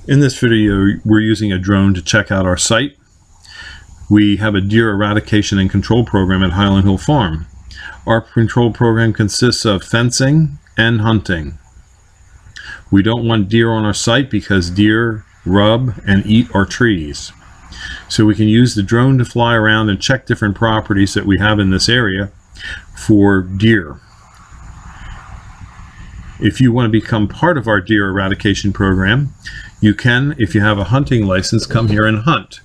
In this video, we're using a drone to check out our site. We have a deer eradication and control program at Highland Hill Farm. Our control program consists of fencing and hunting. We don't want deer on our site because deer rub and eat our trees. So we can use the drone to fly around and check different properties that we have in this area for deer. If you want to become part of our deer eradication program, you can, if you have a hunting license, come here and hunt.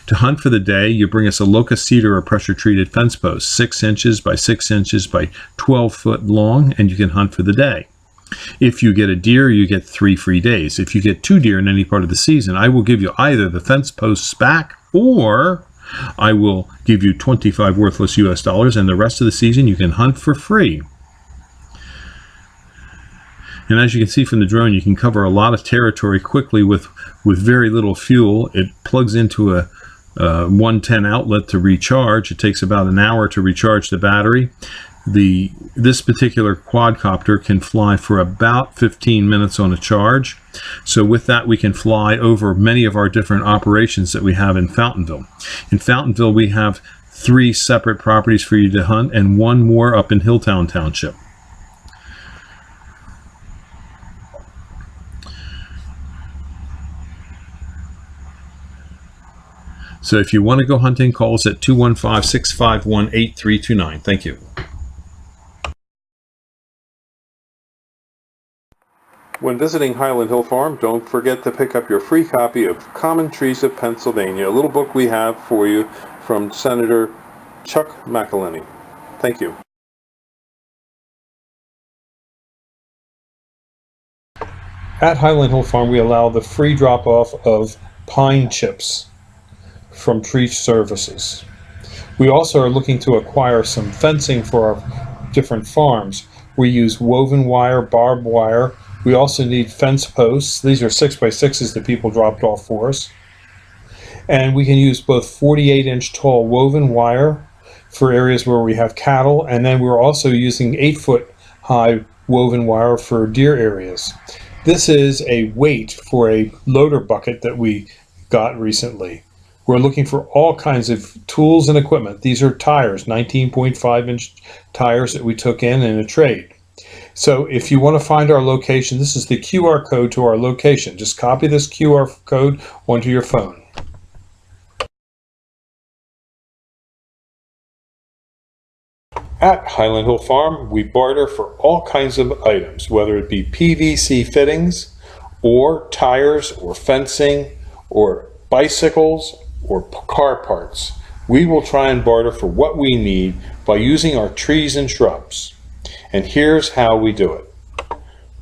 To hunt for the day, you bring us a locust cedar or pressure-treated fence post, 6 inches by 6 inches by 12 foot long, and you can hunt for the day. If you get a deer, you get 3 free days. If you get 2 deer in any part of the season, I will give you either the fence posts back, or I will give you 25 worthless US dollars, and the rest of the season you can hunt for free. And as you can see from the drone, you can cover a lot of territory quickly with very little fuel. It plugs into a 110 outlet to recharge. It takes about an hour to recharge the battery. This particular quadcopter can fly for about 15 minutes on a charge. So with that, we can fly over many of our different operations that we have in Fountainville. In Fountainville, we have 3 separate properties for you to hunt and 1 more up in Hilltown Township. So if you want to go hunting, call us at 215-651-8329. Thank you. When visiting Highland Hill Farm, don't forget to pick up your free copy of Common Trees of Pennsylvania, a little book we have for you from Senator Chuck McElhinney. Thank you. At Highland Hill Farm, we allow the free drop-off of pine chips from tree services. We also are looking to acquire some fencing for our different farms. We use woven wire, barbed wire. We also need fence posts. These are 6x6s that people dropped off for us. And we can use both 48-inch tall woven wire for areas where we have cattle, and then we're also using 8-foot high woven wire for deer areas. This is a weight for a loader bucket that we got recently. We're looking for all kinds of tools and equipment. These are tires, 19.5-inch tires that we took in a trade. So if you want to find our location, this is the QR code to our location. Just copy this QR code onto your phone. At Highland Hill Farm, we barter for all kinds of items, whether it be PVC fittings, or tires, or fencing, or bicycles, or car parts. We will try and barter for what we need by using our trees and shrubs. And here's how we do it.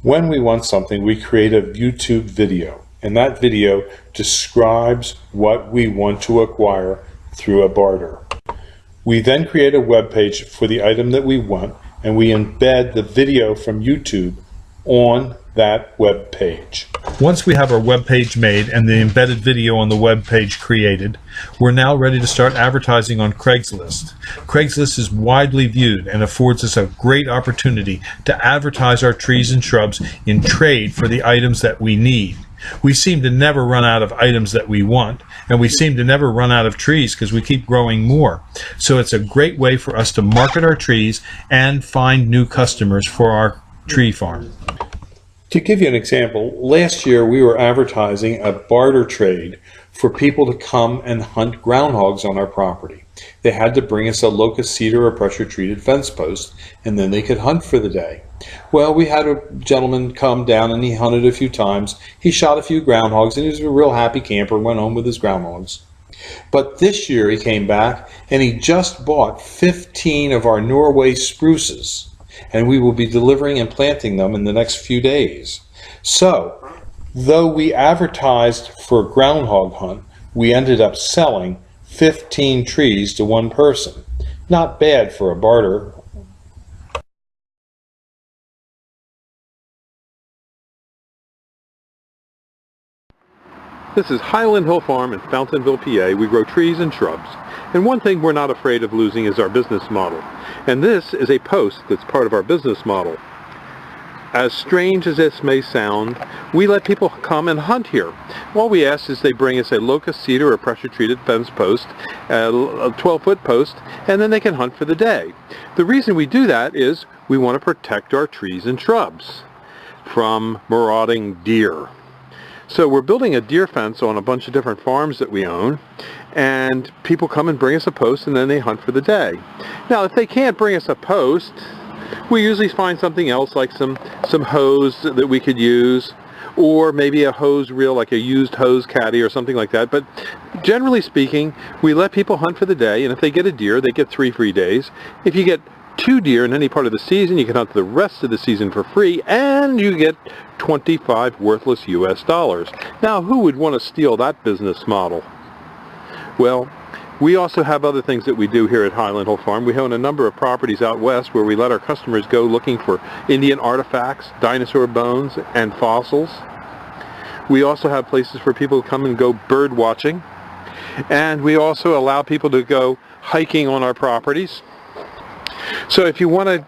When we want something, we create a YouTube video, and that video describes what we want to acquire through a barter. We then create a web page for the item that we want, and we embed the video from YouTube on that web page. Once we have our web page made and the embedded video on the web page created, we're now ready to start advertising on Craigslist. Craigslist is widely viewed and affords us a great opportunity to advertise our trees and shrubs in trade for the items that we need. We seem to never run out of items that we want, and we seem to never run out of trees because we keep growing more. So it's a great way for us to market our trees and find new customers for our tree farm. To give you an example, last year we were advertising a barter trade for people to come and hunt groundhogs on our property. They had to bring us a locust cedar or pressure-treated fence post, and then they could hunt for the day. Well, we had a gentleman come down and he hunted a few times. He shot a few groundhogs and he was a real happy camper, went home with his groundhogs. But this year he came back and he just bought 15 of our Norway spruces, and we will be delivering and planting them in the next few days. So, though we advertised for a groundhog hunt, we ended up selling 15 trees to one person. Not bad for a barter. This is Highland Hill Farm in Fountainville, PA. We grow trees and shrubs. And one thing we're not afraid of losing is our business model. And this is a post that's part of our business model. As strange as this may sound, we let people come and hunt here. All we ask is they bring us a locust, cedar, or pressure-treated fence post, a 12-foot post, and then they can hunt for the day. The reason we do that is we want to protect our trees and shrubs from marauding deer. So we're building a deer fence on a bunch of different farms that we own, and people come and bring us a post, and then they hunt for the day. Now, if they can't bring us a post, we usually find something else, like some hose that we could use, or maybe a hose reel, like a used hose caddy or something like that. But generally speaking, we let people hunt for the day, and if they get a deer, they get 3 free days. If you get 2 deer in any part of the season, you can hunt the rest of the season for free, and you get 25 worthless US dollars. Now, who would want to steal that business model? Well, we also have other things that we do here at Highland Hill Farm. We own a number of properties out west where we let our customers go looking for Indian artifacts, dinosaur bones, and fossils. We also have places for people to come and go bird watching. And we also allow people to go hiking on our properties. So if you want to,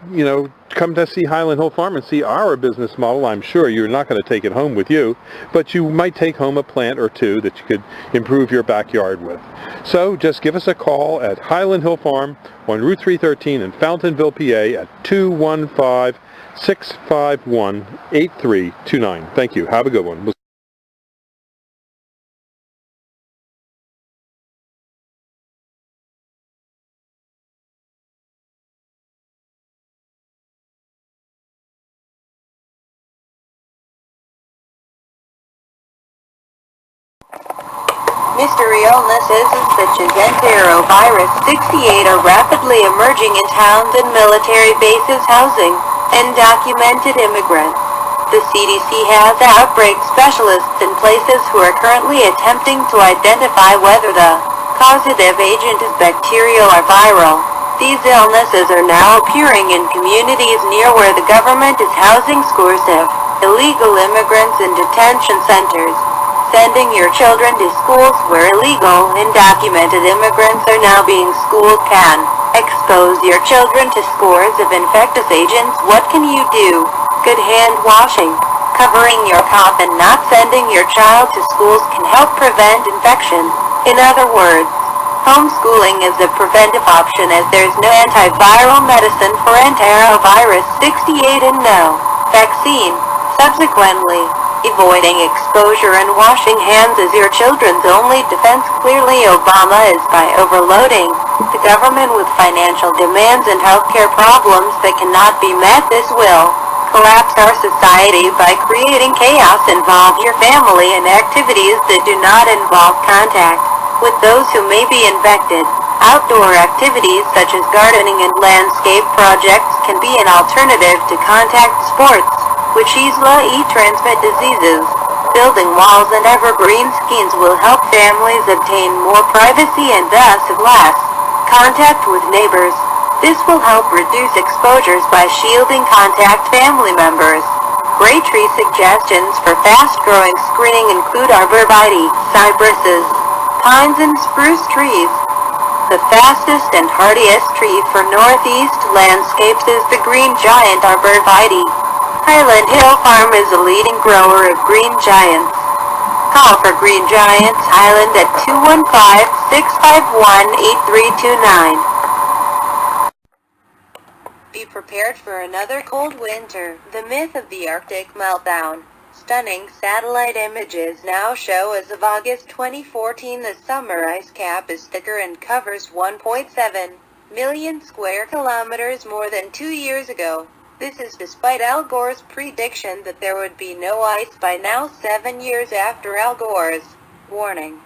come to see Highland Hill Farm and see our business model, I'm sure you're not going to take it home with you, but you might take home a plant or two that you could improve your backyard with. So just give us a call at Highland Hill Farm on Route 313 in Fountainville, PA at 215-651-8329. Thank you. Have a good one. Mystery illnesses such as enterovirus 68 are rapidly emerging in towns and military bases housing undocumented immigrants. The CDC has outbreak specialists in places who are currently attempting to identify whether the causative agent is bacterial or viral. These illnesses are now appearing in communities near where the government is housing scores of illegal immigrants in detention centers. Sending your children to schools where illegal, undocumented immigrants are now being schooled can expose your children to scores of infectious agents. What can you do? Good hand washing, covering your cough, and not sending your child to schools can help prevent infection. In other words, homeschooling is a preventive option as there's no antiviral medicine for enterovirus 68 and no vaccine. Subsequently, avoiding exposure and washing hands is your children's only defense. Clearly, Obama is by overloading the government with financial demands and healthcare problems that cannot be met. This will collapse our society by creating chaos. Involve your family in activities that do not involve contact with those who may be infected. Outdoor activities such as gardening and landscape projects can be an alternative to contact sports, which easily transmit diseases. Building walls and evergreen screens will help families obtain more privacy and thus have less contact with neighbors. This will help reduce exposures by shielding contact family members. Great tree suggestions for fast-growing screening include arborvitae, cypresses, pines, and spruce trees. The fastest and hardiest tree for northeast landscapes is the green giant arborvitae. Highland Hill Farm is a leading grower of green giants. Call for Green Giants Highland at 215-651-8329. Be prepared for another cold winter. The myth of the Arctic meltdown. Stunning satellite images now show as of August 2014 the summer ice cap is thicker and covers 1.7 million square kilometers more than 2 years ago. This is despite Al Gore's prediction that there would be no ice by now, 7 years after Al Gore's warning.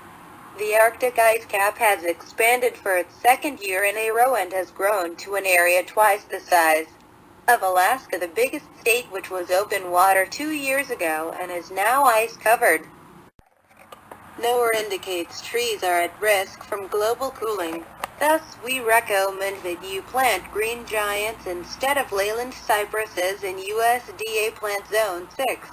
The Arctic ice cap has expanded for its second year in a row and has grown to an area twice the size of Alaska, the biggest state, which was open water 2 years ago and is now ice-covered. Nowhere indicates trees are at risk from global cooling. Thus, we recommend that you plant green giants instead of leyland cypresses in USDA Plant Zone 6.